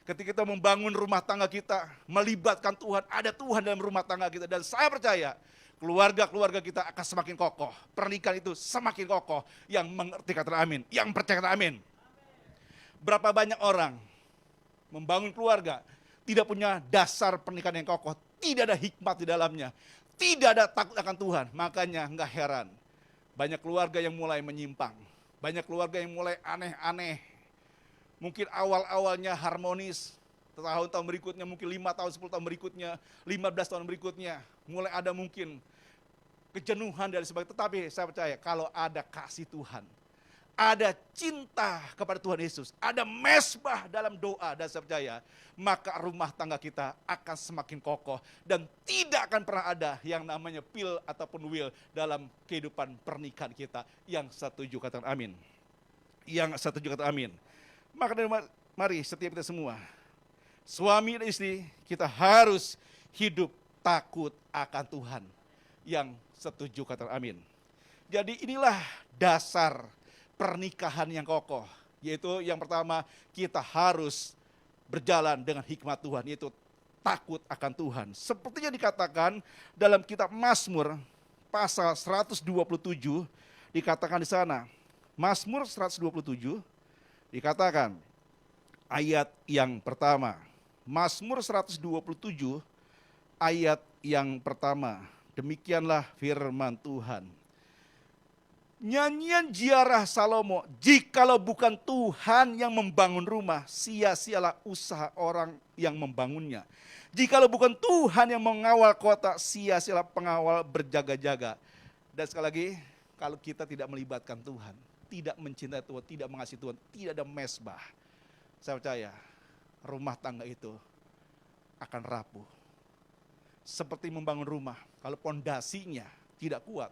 ketika kita membangun rumah tangga kita, melibatkan Tuhan, ada Tuhan dalam rumah tangga kita. Dan saya percaya, keluarga-keluarga kita akan semakin kokoh. Pernikahan itu semakin kokoh. Yang mengerti kata amin, yang percaya kata amin. Berapa banyak orang membangun keluarga, tidak punya dasar pernikahan yang kokoh, tidak ada hikmat di dalamnya, tidak ada takut akan Tuhan. Makanya nggak heran, banyak keluarga yang mulai menyimpang, banyak keluarga yang mulai aneh-aneh. Mungkin awal-awalnya harmonis, tahun-tahun berikutnya mungkin 5 tahun, 10 tahun berikutnya, 15 tahun berikutnya, mulai ada mungkin kejenuhan dan sebagainya. Tetapi saya percaya kalau ada kasih Tuhan, ada cinta kepada Tuhan Yesus, ada mesbah dalam doa, dan saya percaya maka rumah tangga kita akan semakin kokoh dan tidak akan pernah ada yang namanya pil ataupun will dalam kehidupan pernikahan kita. Yang setuju katakan amin. Yang setuju katakan amin. Maka mari setiap kita semua, suami dan istri, kita harus hidup takut akan Tuhan. Yang setuju katakan amin. Jadi inilah dasar pernikahan yang kokoh, yaitu yang pertama, kita harus berjalan dengan hikmat Tuhan, yaitu takut akan Tuhan. Seperti yang dikatakan dalam kitab Mazmur pasal 127, dikatakan di sana, Mazmur 127 dikatakan ayat yang pertama. Mazmur 127 ayat yang pertama. Demikianlah firman Tuhan. Nyanyian ziarah Salomo, jikalau bukan Tuhan yang membangun rumah, sia-sialah usaha orang yang membangunnya. Jikalau bukan Tuhan yang mengawal kota, sia-sialah pengawal berjaga-jaga. Dan sekali lagi, kalau kita tidak melibatkan Tuhan, tidak mencintai Tuhan, tidak mengasihi Tuhan, tidak ada mesbah, saya percaya rumah tangga itu akan rapuh. Seperti membangun rumah, kalau pondasinya tidak kuat,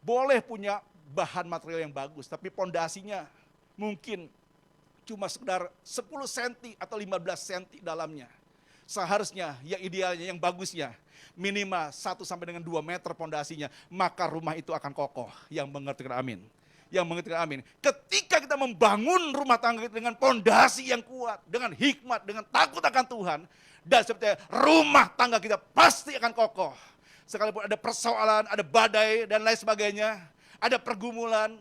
boleh punya bahan material yang bagus, tapi pondasinya mungkin cuma sekedar 10 cm atau 15 cm dalamnya. Seharusnya yang idealnya, yang bagusnya, minimal 1 sampai dengan 2 meter pondasinya, maka rumah itu akan kokoh. Yang mengerti amin. Yang mengerti amin. Ketika kita membangun rumah tangga kita dengan pondasi yang kuat, dengan hikmat, dengan takut akan Tuhan, dan seperti rumah tangga kita pasti akan kokoh. Sekalipun ada persoalan, ada badai dan lain sebagainya, ada pergumulan,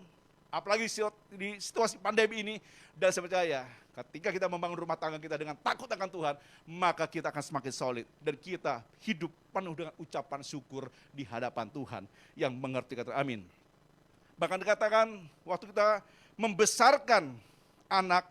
apalagi di situasi pandemi ini, dan saya percaya ketika kita membangun rumah tangga kita dengan takut akan Tuhan, maka kita akan semakin solid dan kita hidup penuh dengan ucapan syukur di hadapan Tuhan. Yang mengerti kata amin. Bahkan dikatakan waktu kita membesarkan anak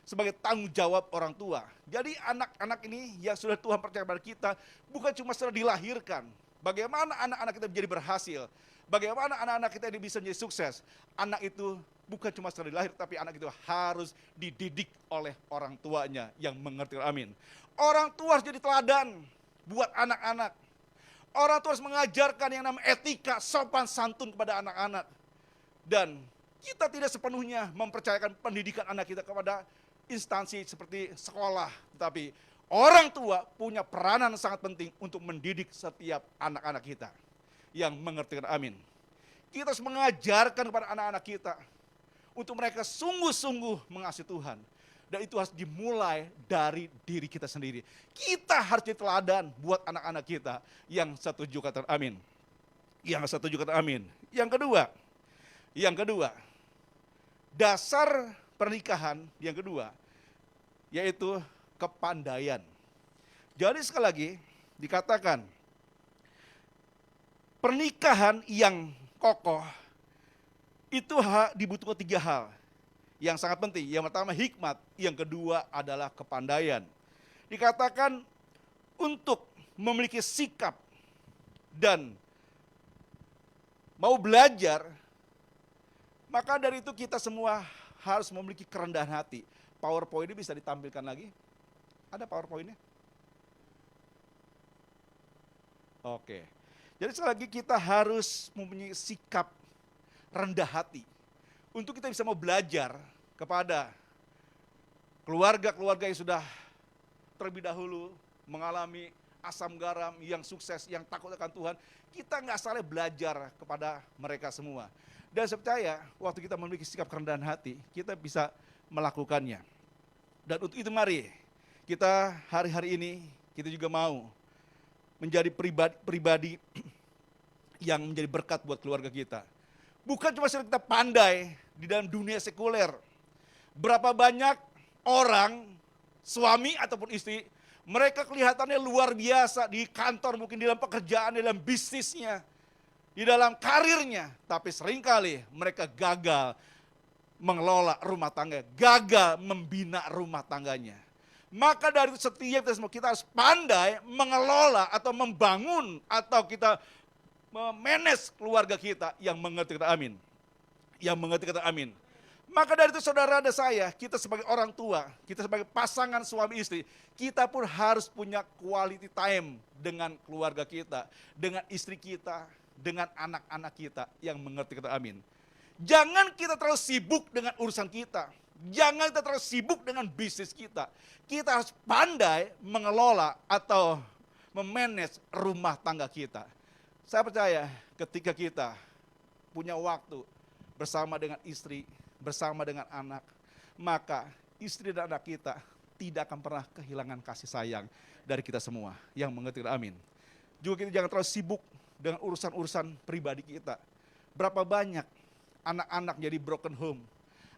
sebagai tanggung jawab orang tua. Jadi anak-anak ini yang sudah Tuhan percaya pada kita bukan cuma setelah dilahirkan. Bagaimana anak-anak kita menjadi berhasil? Bagaimana anak-anak kita ini bisa menjadi sukses? Anak itu bukan cuma setelah dilahir, tapi anak itu harus dididik oleh orang tuanya. Yang mengerti amin. Orang tua harus jadi teladan buat anak-anak. Orang tua harus mengajarkan yang namanya etika, sopan santun kepada anak-anak. Dan kita tidak sepenuhnya mempercayakan pendidikan anak kita kepada instansi seperti sekolah. Tetapi orang tua punya peranan sangat penting untuk mendidik setiap anak-anak kita. Yang mengerti amin. Kita harus mengajarkan kepada anak-anak kita untuk mereka sungguh-sungguh mengasihi Tuhan. Dan itu harus dimulai dari diri kita sendiri. Kita harus jadi teladan buat anak-anak kita. Yang setuju kata amin. Yang setuju kata amin. Yang kedua, dasar pernikahan yang kedua, yaitu kepandaian. Jadi sekali lagi dikatakan, pernikahan yang kokoh itu dibutuhkan 3 hal yang sangat penting. Yang pertama hikmat, yang kedua adalah kepandaian. Dikatakan untuk memiliki sikap dan mau belajar, maka dari itu kita semua harus memiliki kerendahan hati. PowerPoint ini bisa ditampilkan lagi? Ada PowerPoint-nya? Oke. Jadi sekali lagi kita harus mempunyai sikap rendah hati. Untuk kita bisa mau belajar kepada keluarga-keluarga yang sudah terlebih dahulu mengalami asam garam yang sukses, yang takut akan Tuhan. Kita nggak salah belajar kepada mereka semua. Dan saya percaya waktu kita memiliki sikap kerendahan hati, kita bisa melakukannya. Dan untuk itu mari kita hari-hari ini kita juga mau menjadi pribadi yang menjadi berkat buat keluarga kita. Bukan cuma sekedar kita pandai di dalam dunia sekuler. Berapa banyak orang, suami ataupun istri, mereka kelihatannya luar biasa di kantor, mungkin di dalam pekerjaan, di dalam bisnisnya, di dalam karirnya. Tapi seringkali mereka gagal mengelola rumah tangga, gagal membina rumah tangganya. Maka dari itu setiap kita harus pandai mengelola atau membangun atau kita memanage keluarga kita yang mengerti kata amin. Yang mengerti kata amin. Maka dari itu saudara dan saya, kita sebagai orang tua, kita sebagai pasangan suami istri, kita pun harus punya quality time dengan keluarga kita, dengan istri kita, dengan anak-anak kita yang mengerti kata amin. Jangan kita terlalu sibuk dengan urusan kita. Jangan kita terlalu sibuk dengan bisnis kita. Kita harus pandai mengelola atau memanage rumah tangga kita. Saya percaya ketika kita punya waktu bersama dengan istri, bersama dengan anak, maka istri dan anak kita tidak akan pernah kehilangan kasih sayang dari kita semua yang mengerti amin. Juga kita jangan terlalu sibuk dengan urusan-urusan pribadi kita. Berapa banyak anak-anak jadi broken home,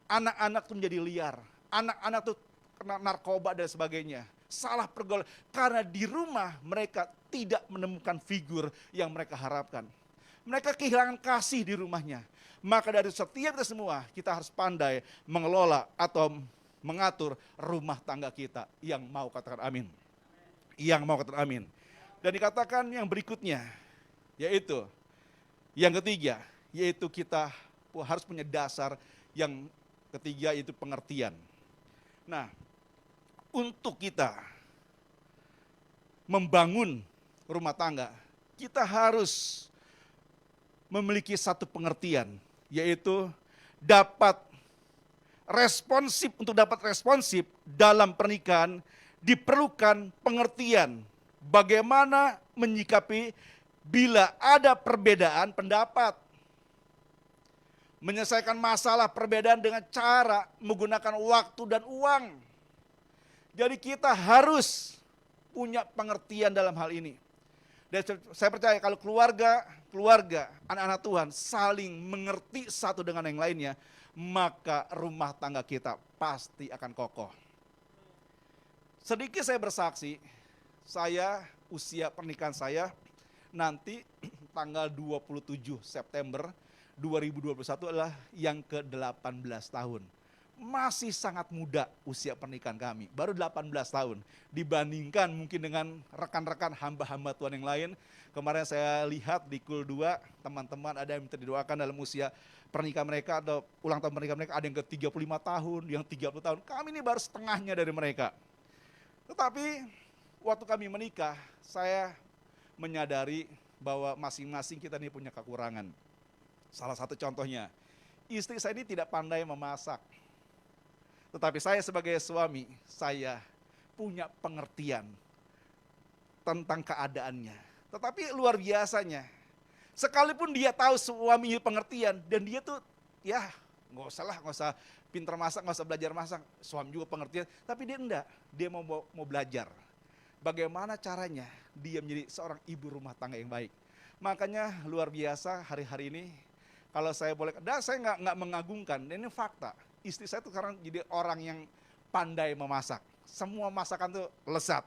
anak-anak tuh menjadi liar, anak-anak tuh kena narkoba dan sebagainya, salah pergaulan, karena di rumah mereka tidak menemukan figur yang mereka harapkan. Mereka kehilangan kasih di rumahnya. Maka dari setiap kita semua, kita harus pandai mengelola atau mengatur rumah tangga kita yang mau katakan amin. Yang mau katakan amin. Dan dikatakan yang berikutnya, yaitu yang ketiga, yaitu kita harus punya dasar yang ketiga, yaitu pengertian. Nah, untuk kita membangun rumah tangga, kita harus memiliki satu pengertian, yaitu dapat responsif. Untuk dapat responsif dalam pernikahan diperlukan pengertian bagaimana menyikapi bila ada perbedaan pendapat. Menyelesaikan masalah perbedaan dengan cara menggunakan waktu dan uang. Jadi kita harus punya pengertian dalam hal ini. Dan saya percaya kalau keluarga, anak-anak Tuhan saling mengerti satu dengan yang lainnya, maka rumah tangga kita pasti akan kokoh. Sedikit saya bersaksi, usia pernikahan saya nanti tanggal 27 September 2021 adalah yang ke-18 tahun. Masih sangat muda usia pernikahan kami, baru 18 tahun. Dibandingkan mungkin dengan rekan-rekan hamba-hamba Tuhan yang lain. Kemarin saya lihat di KUL 2, teman-teman ada yang minta didoakan dalam usia pernikahan mereka atau ulang tahun pernikahan mereka, ada yang ke-35 tahun, yang 30 tahun. Kami ini baru setengahnya dari mereka. Tetapi waktu kami menikah, saya menyadari bahwa masing-masing kita ini punya kekurangan. Salah satu contohnya, istri saya ini tidak pandai memasak. Tetapi saya sebagai suami, saya punya pengertian tentang keadaannya. Tetapi luar biasanya, Sekalipun dia tahu suaminya pengertian, dan dia tuh ya nggak usah pintar masak, nggak usah belajar masak, suami juga pengertian, tapi dia enggak, dia mau belajar. Bagaimana caranya dia menjadi seorang ibu rumah tangga yang baik. Makanya luar biasa hari-hari ini, kalau saya boleh, dan saya nggak mengagungkan, ini fakta. Istri saya tuh sekarang jadi orang yang pandai memasak. Semua masakan tuh lezat.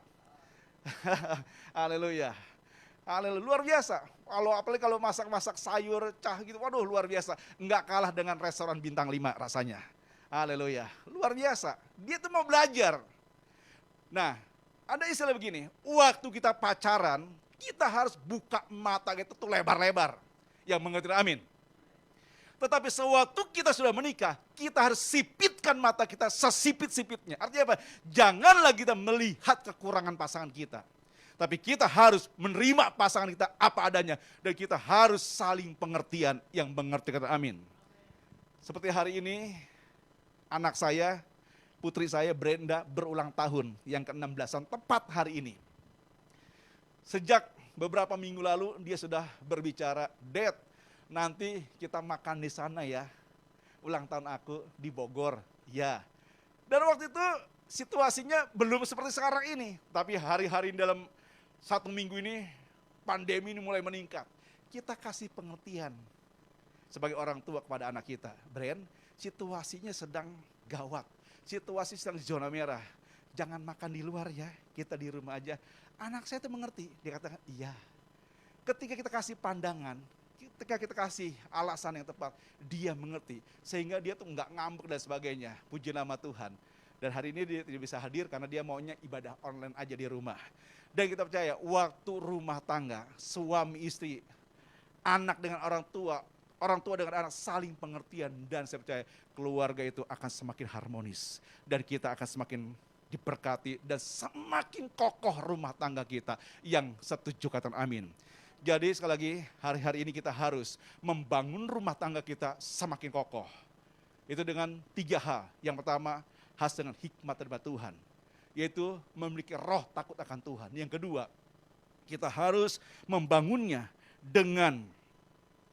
Haleluya. Haleluya, luar biasa. Apalagi kalau masak-masak sayur, gitu, waduh luar biasa. Nggak kalah dengan restoran bintang 5 rasanya. Haleluya, luar biasa. Dia tuh mau belajar. Nah, ada istilah begini, waktu kita pacaran, kita harus buka mata kita tuh lebar-lebar. Yang mengerti, amin. Tetapi sewaktu kita sudah menikah, kita harus sipitkan mata kita sesipit-sipitnya. Artinya apa? Janganlah kita melihat kekurangan pasangan kita. Tapi kita harus menerima pasangan kita apa adanya. Dan kita harus saling pengertian, yang mengerti, kata amin. Seperti hari ini, anak saya, putri saya Brenda berulang tahun yang ke-16an tepat hari ini. Sejak beberapa minggu lalu dia sudah berbicara, "Dad, nanti kita makan di sana ya. Ulang tahun aku di Bogor." Ya. Dan waktu itu situasinya belum seperti sekarang ini. Tapi hari-hari dalam 1 minggu ini, pandemi ini mulai meningkat. Kita kasih pengertian sebagai orang tua kepada anak kita. Bren, situasinya sedang gawat. Situasi sedang zona merah. Jangan makan di luar ya, kita di rumah aja. Anak saya itu mengerti, dia katakan iya. Ketika kita kasih pandangan, ketika kita kasih alasan yang tepat, dia mengerti. Sehingga dia tuh nggak ngambek dan sebagainya. Puji nama Tuhan. Dan hari ini dia tidak bisa hadir karena dia maunya ibadah online aja di rumah. Dan kita percaya waktu rumah tangga, suami istri, anak dengan orang tua dengan anak saling pengertian, dan saya percaya keluarga itu akan semakin harmonis. Dan kita akan semakin diberkati dan semakin kokoh rumah tangga kita. Yang setuju katakan amin. Jadi sekali lagi hari-hari ini kita harus membangun rumah tangga kita semakin kokoh. Itu dengan 3 hal. Yang pertama, khas dengan hikmat dari Tuhan, yaitu memiliki roh takut akan Tuhan. Yang kedua, kita harus membangunnya dengan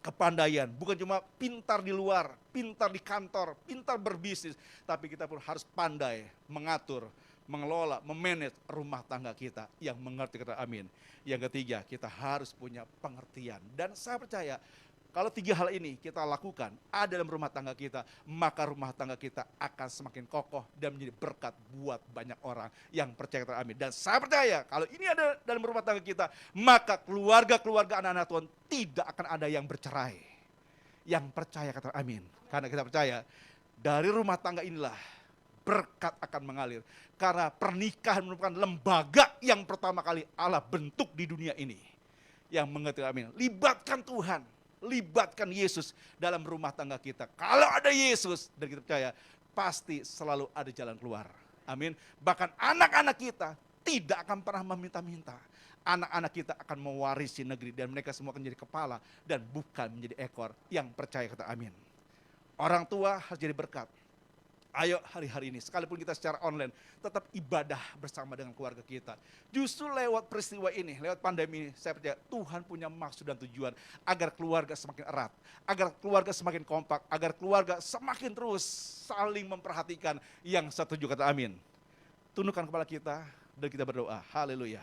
kepandaian. Bukan cuma pintar di luar, pintar di kantor, pintar berbisnis, tapi kita pun harus pandai mengatur, mengelola, memanage rumah tangga kita. Yang mengerti kata amin. Yang ketiga, kita harus punya pengertian. Dan saya percaya, kalau 3 hal ini kita lakukan ada dalam rumah tangga kita, maka rumah tangga kita akan semakin kokoh dan menjadi berkat buat banyak orang yang percaya kata amin. Dan saya percaya kalau ini ada dalam rumah tangga kita, maka keluarga-keluarga anak-anak Tuhan tidak akan ada yang bercerai. Yang percaya kata amin. Karena kita percaya dari rumah tangga inilah berkat akan mengalir. Karena pernikahan merupakan lembaga yang pertama kali Allah bentuk di dunia ini. Yang mengerti amin. Libatkan Tuhan. Libatkan Yesus dalam rumah tangga kita. Kalau ada Yesus, dan kita percaya, pasti selalu ada jalan keluar. Amin. Bahkan anak-anak kita tidak akan pernah meminta-minta. Anak-anak kita akan mewarisi negeri, dan mereka semua akan menjadi kepala dan bukan menjadi ekor. Yang percaya kata amin. Orang tua harus jadi berkat. Ayo hari-hari ini, sekalipun kita secara online, tetap ibadah bersama dengan keluarga kita. Justru lewat peristiwa ini, lewat pandemi ini, saya percaya Tuhan punya maksud dan tujuan agar keluarga semakin erat, agar keluarga semakin kompak, agar keluarga semakin terus saling memperhatikan. Yang setuju kata amin. Tundukkan kepala kita dan kita berdoa. Haleluya.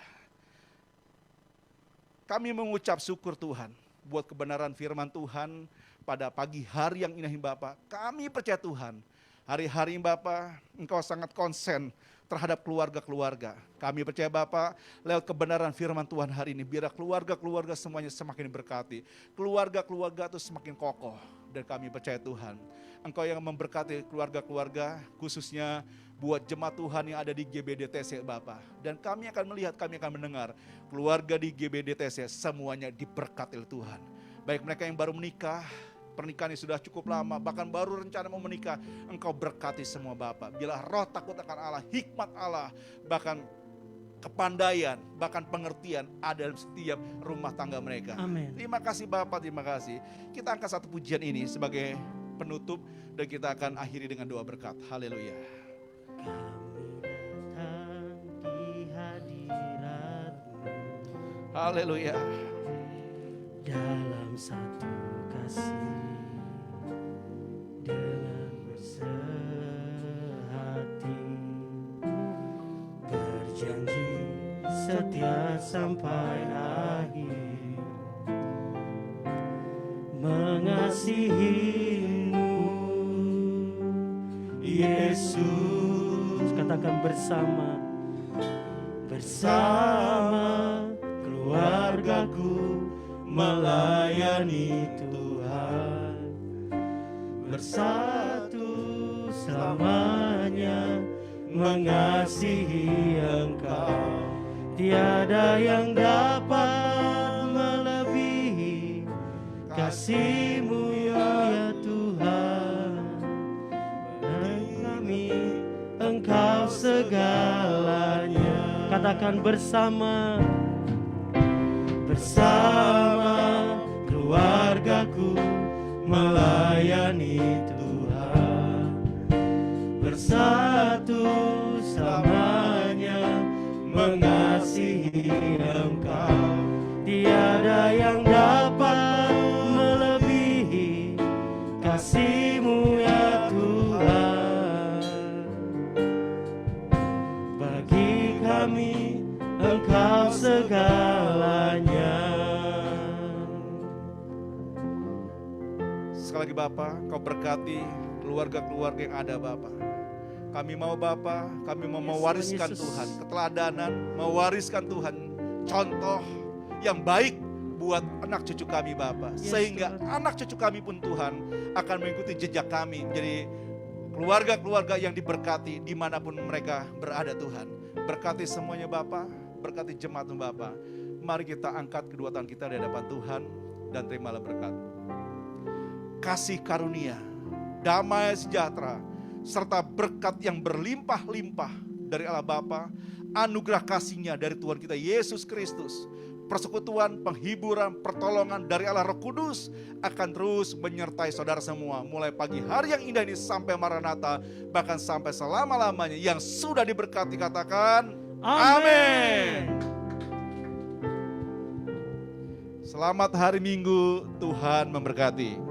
Kami mengucap syukur Tuhan buat kebenaran firman Tuhan pada pagi hari yang indah Bapa. Kami percaya Tuhan, hari-hari Bapak, Engkau sangat konsen terhadap keluarga-keluarga. Kami percaya Bapak, lewat kebenaran firman Tuhan hari ini, biar keluarga-keluarga semuanya semakin berkati. Keluarga-keluarga itu semakin kokoh. Dan kami percaya Tuhan, Engkau yang memberkati keluarga-keluarga, khususnya buat jemaat Tuhan yang ada di GBDTC Bapak. Dan kami akan melihat, kami akan mendengar, keluarga di GBDTC semuanya diberkati oleh Tuhan. Baik mereka yang baru menikah, pernikahan yang sudah cukup lama, bahkan baru rencana mau menikah, Engkau berkati semua Bapak. Bila roh takut akan Allah, hikmat Allah, bahkan kepandaian, bahkan pengertian ada dalam setiap rumah tangga mereka. Amin. Terima kasih Bapak, terima kasih. Kita angkat satu pujian ini sebagai penutup dan kita akan akhiri dengan doa berkat. Haleluya. Kami datang di hadirat-Mu. Haleluya. dalam satu kasih dengan sehati, berjanji setia sampai akhir, mengasihimu Yesus. Katakan bersama keluargaku melayani Tuhan, bersatu selamanya mengasihi Engkau. Tiada yang dapat melebihi kasih-Mu ya Tuhan. Bagi kami Engkau segalanya. Katakan bersama keluargaku melayani Tuhan, bersatu selamanya mengasihi Engkau. Tiada yang dapat melebihi kasih-Mu ya Tuhan. Bagi kami Engkau segalanya. Sekali lagi Bapa, Kau berkati keluarga-keluarga yang ada Bapa. Kami mau Bapa, kami mau mewariskan Tuhan keteladanan, mewariskan Tuhan contoh yang baik buat anak cucu kami Bapa. Sehingga anak cucu kami pun Tuhan akan mengikuti jejak kami menjadi keluarga-keluarga yang diberkati dimanapun mereka berada Tuhan. Berkati semuanya Bapa, berkati jemaat Bapa. Mari kita angkat kedua tangan kita di hadapan Tuhan dan terimalah berkat. Kasih karunia, damai sejahtera, serta berkat yang berlimpah-limpah dari Allah Bapa, anugerah kasih-Nya dari Tuhan kita Yesus Kristus, persekutuan, penghiburan, pertolongan dari Allah Roh Kudus akan terus menyertai saudara semua, mulai pagi hari yang indah ini sampai Maranatha, bahkan sampai selama-lamanya. Yang sudah diberkati katakan amin. Selamat hari Minggu, Tuhan memberkati.